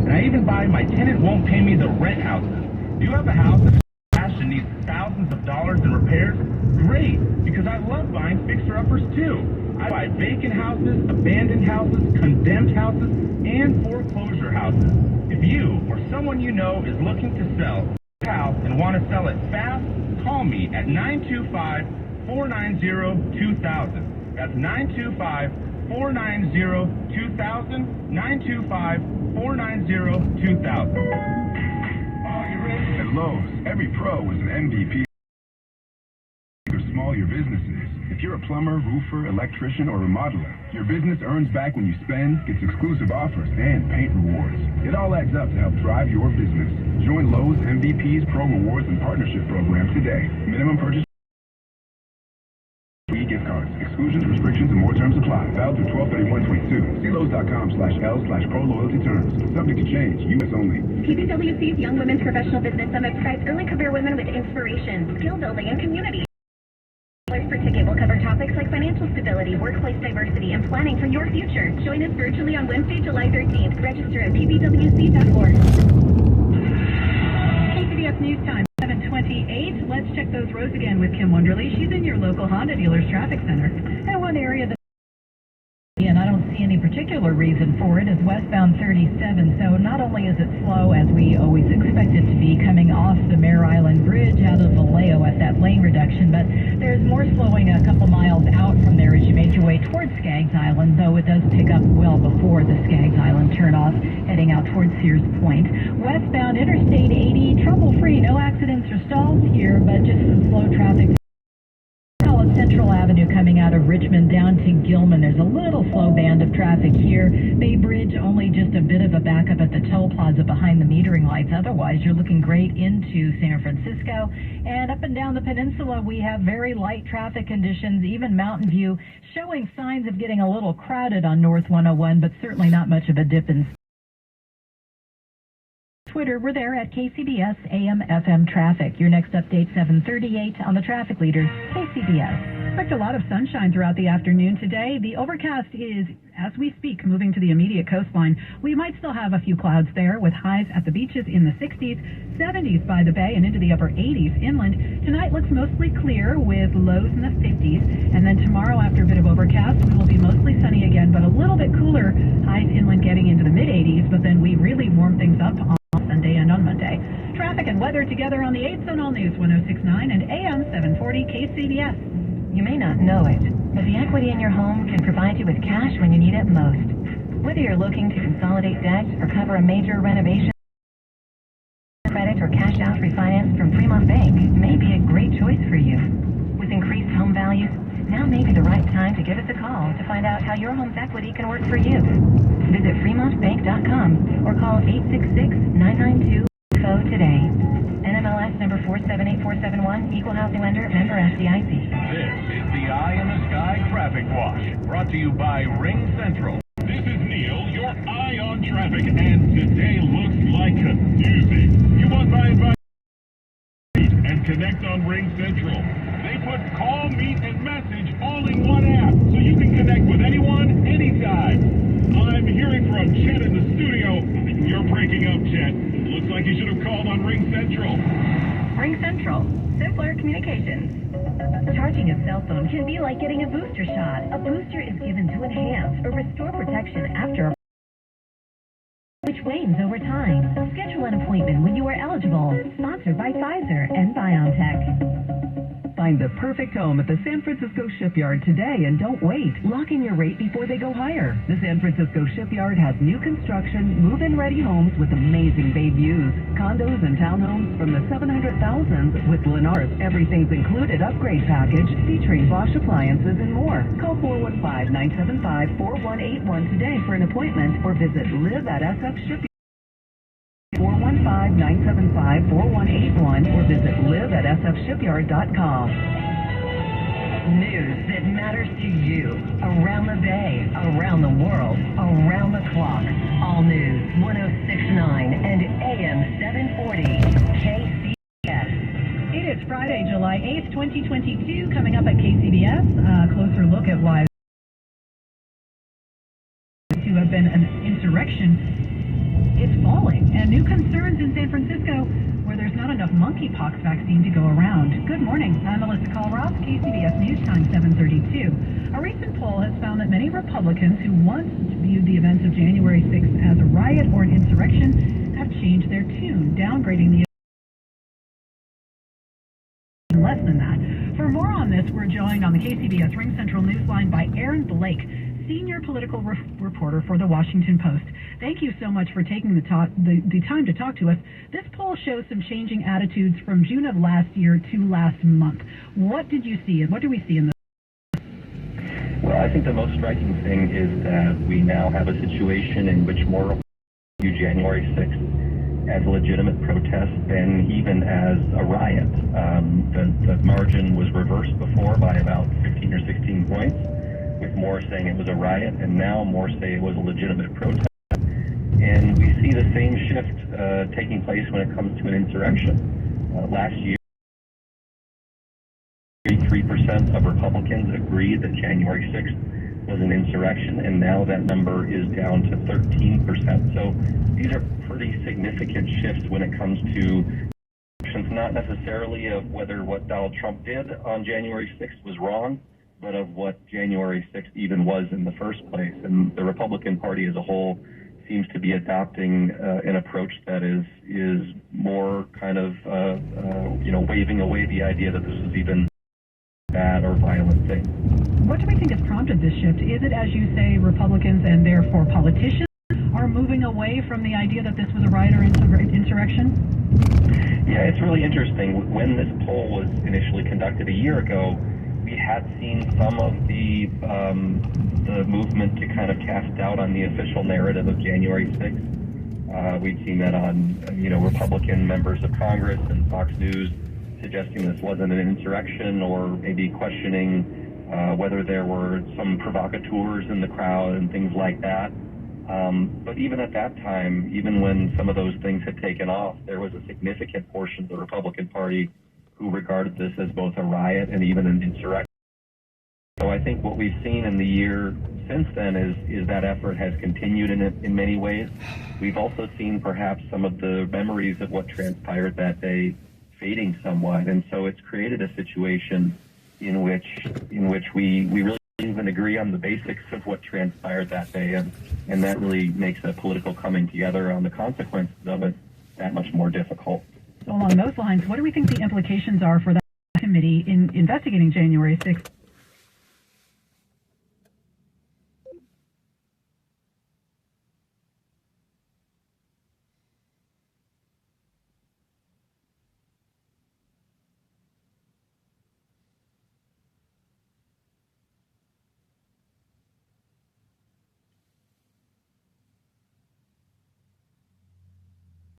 And I even buy my tenant won't pay me the rent houses. Do you have a house that's trashed and needs thousands of dollars in repairs? Great, because I love buying fixer-uppers too. I buy vacant houses, abandoned houses, condemned houses, and foreclosure houses. If you or someone you know is looking to sell a house and want to sell it fast, call me at 925-490-2000. That's 925-490-2000, 925-490-2000. At Lowe's, every pro is an MVP. Or small your business is. If you're a plumber, roofer, electrician, or remodeler, your business earns back when you spend, gets exclusive offers, and paint rewards. It all adds up to help drive your business. Join Lowe's MVP's Pro Rewards and Partnership Program today. Minimum purchase gift cards. Exclusions, restrictions, and more terms apply. Valid through 12/31/22. See Lowe's.com/L/Pro Loyalty Terms. Subject to change. U.S. only. PBWC's Young Women's Professional Business Summit provides early career women with inspiration, skill building, and community. For ticket will cover topics like financial stability, workplace diversity, and planning for your future. Join us virtually on Wednesday, July 13th. Register at pbwc.org. KCBS News Time. 7:28. Let's check those roads again with Kim Wonderly. She's in your local Honda dealer's traffic center. And one area that, and I don't see any particular reason for it, is westbound 37. So not only is it slow, as we always expect it to be, coming off the Mare Island Bridge out of Vallejo at that lane reduction, but there's more slowing a couple miles out from there as you make your way towards Skaggs Island, though it does pick up well before the Skaggs Island turnoff, heading out towards Sears Point. Westbound Interstate 80, trouble-free, no accidents or stalls here, but just some slow traffic. Central Avenue coming out of Richmond down to Gilman. There's a little slow band of traffic here. Bay Bridge, only just a bit of a backup at the toll plaza behind the metering lights. Otherwise, you're looking great into San Francisco. And up and down the peninsula, we have very light traffic conditions. Even Mountain View showing signs of getting a little crowded on North 101, but certainly not much of a dip in Twitter. We're there at KCBS AM FM Traffic. Your next update, 7:38 on the traffic leader, KCBS. Expect a lot of sunshine throughout the afternoon today. The overcast is, as we speak, moving to the immediate coastline. We might still have a few clouds there, with highs at the beaches in the 60s, 70s by the bay, and into the upper 80s inland. Tonight looks mostly clear with lows in the 50s. And then tomorrow, after a bit of overcast, we will be mostly sunny again, but a little bit cooler. Highs inland getting into the mid-80s, but then we really warm things up on Sunday and on Monday. Traffic and weather together on the 8th on All News 106.9 and AM 740 KCBS. You may not know it, but the equity in your home can provide you with cash when you need it most. Whether you're looking to consolidate debt or cover a major renovation, credit or cash out refinance from Fremont Bank may be a great choice for you. With increased home values, now may be the right time to give us a call to find out how your home's equity can work for you. Visit FremontBank.com or call 866-992-FO today. NMLS number 478471, Equal Housing Lender, member FDIC. This is the Eye in the Sky Traffic Watch, brought to you by Ring Central. This is Neil, your eye on traffic, and today looks like a doozy. You want my advice? And connect on Ring Central. They put call, meet, and message all in one app, so you can connect with anyone, anytime. I'm hearing from Chet in the studio. You're breaking up, Chet. Looks like you should have called on Ring Central. Ring Central, simpler communications. Charging a cell phone can be like getting a booster shot. A booster is given to enhance or restore protection after which wanes over time. Schedule an appointment when you are eligible. Sponsored by Pfizer and BioNTech. Find the perfect home at the San Francisco Shipyard today and don't wait. Lock in your rate before they go higher. The San Francisco Shipyard has new construction, move-in ready homes with amazing bay views. Condos and townhomes from the 700,000s with Lennar's Everything's Included upgrade package featuring Bosch appliances and more. Call 415-975-4181 today for an appointment or visit Live at SF Shipyard. 415-975-4181 or visit live@sfshipyard.com. News that matters to you. Around the bay, around the world, around the clock. All News 106.9 and AM 740 KCBS. It is Friday, July 8th, 2022. Coming up at KCBS, a closer look at why to have been an insurrection. It's false. And new concerns in San Francisco where there's not enough monkeypox vaccine to go around. Good morning. I'm Melissa Colross, KCBS News Time 732. A recent poll has found that many Republicans who once viewed the events of January 6th as a riot or an insurrection have changed their tune, downgrading the less than that. For more on this, we're joined on the KCBS Ring Central Newsline by Aaron Blake, senior political reporter for the Washington Post. Thank you so much for taking the time to talk to us. This poll shows some changing attitudes from June of last year to last month. What did you see, and what do we see in this? Well, I think the most striking thing is that we now have a situation in which more view January 6th as a legitimate protest than even as a riot. The margin was reversed before by about 15 or 16 points, with more saying it was a riot, and now more say it was a legitimate protest. And we see the same shift taking place when it comes to an insurrection. Last year, 33% of Republicans agreed that January 6th was an insurrection, and now that number is down to 13%. So these are pretty significant shifts when it comes to elections, not necessarily of whether what Donald Trump did on January 6th was wrong, but of what January 6th even was in the first place. And the Republican Party as a whole seems to be adopting an approach that is more kind of, waving away the idea that this is even bad or violent thing. What do we think has prompted this shift? Is it, as you say, Republicans and therefore politicians are moving away from the idea that this was a riot or insurrection? Yeah, it's really interesting. When this poll was initially conducted a year ago, we had seen some of the movement to kind of cast doubt on the official narrative of January 6th. We'd seen that on, Republican members of Congress and Fox News suggesting this wasn't an insurrection, or maybe questioning whether there were some provocateurs in the crowd and things like that. But even at that time, even when some of those things had taken off, there was a significant portion of the Republican Party who regarded this as both a riot and even an insurrection. So I think what we've seen in the year since then is that effort has continued in many ways. We've also seen perhaps some of the memories of what transpired that day fading somewhat, and so it's created a situation in which we really don't even agree on the basics of what transpired that day, and that really makes a political coming together on the consequences of it that much more difficult. So along those lines, what do we think the implications are for that committee in investigating January 6th